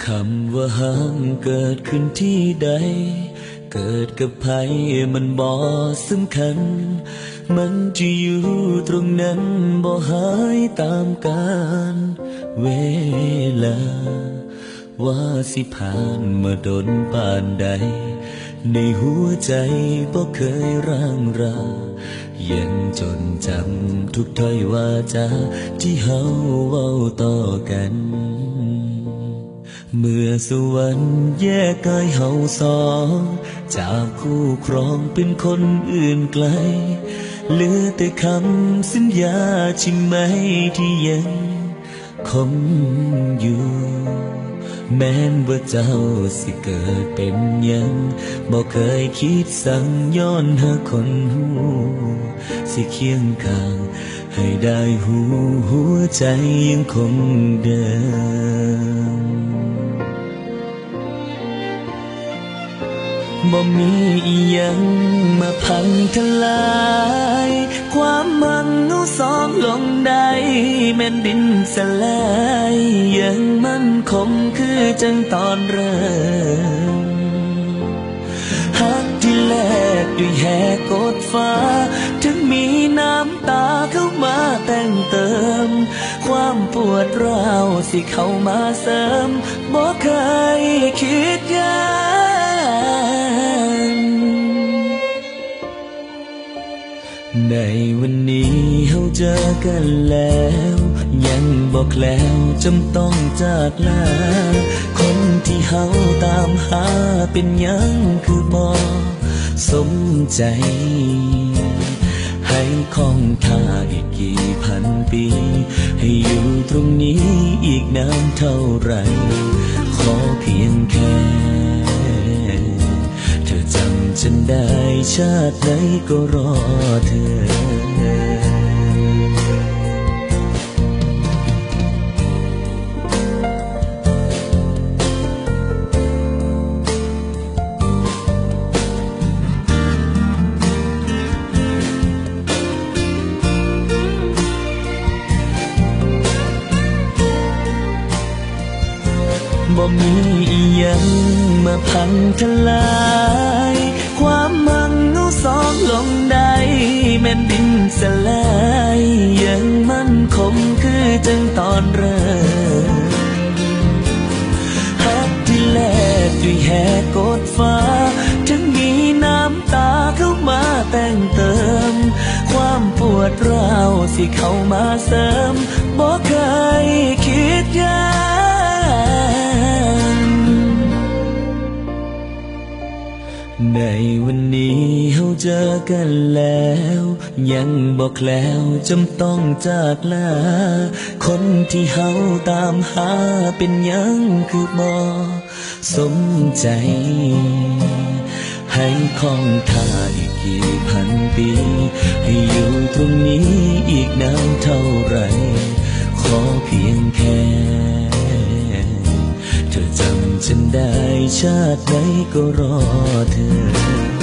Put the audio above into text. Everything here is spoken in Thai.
คำว่าห้ามเกิดขึ้นที่ใดเกิดกับใครมันบ่สำคัญมันจะอยู่ตรงนั้นบ่หายตามกาลเวลาว่าสิผ่านมาดนป่านใดในหัวใจบ่เคยร่างรายังจดจำทุกถ้อยวาจาที่เฮาเว้าต่อกันเมื่อสวรรค์แยกกายเฮาสองจากคู่ครองเป็นคนอื่นไกลเหลือแต่คำสัญญาใช่ไหมที่ยังคงอยู่แม้นว่าเจ้าสิเกิดเป็นยังบ่เคยคิดสั่งย้อนหาคนหูสิเคียงข้างให้ได้หูหัวใจยังคงเดิมบ่มีอีหยังมาพังทลายความมันเอาสองลงได้แม่นดินสลายยังมั่นคงคือจังตอนเริ่มฮักที่แลกด้วยแหกกดฟ้าถึงมีน้ำตาเข้ามาแต่งเติมความปวดร้าวสิเข้ามาเสริมบ่เคยคิดยากในวันนี้เฮาเจอกันแล้วยังบอกแล้วจำต้องจากลาคนที่เฮาตามหาเป็นยังคือบ่สมใจให้คงท่าอีกกี่พันปีให้อยู่ตรงนี้อีกนานเท่าไรขอเพียงแค่เธอจำฉันได้ชาติไหนก็รอเธอบ่มีอีหยังมาพังทลายความมั่งเอาสองลงได้แม่นดินสลายยังมั่นคงคือจังตอนเริ่มฮักที่แลกด้วยแหกกดฟ้าถึงมีน้ำตาเข้ามาแต่งเติมความปวดร้าวสิเข้ามาเสริมบ่เคยคิดยากในวันนี้เฮาเจอกันแล้วยังบอกแล้วจำต้องจากลาคนที่เฮาตามหาเป็นยังคือบ่สมใจให้คงท่าอีกกี่พันปีให้อยู่ตรงนี้อีกนานเท่าไรขอเพียงแค่เธอจำฉันได้ชาติไหนก็รอเธอ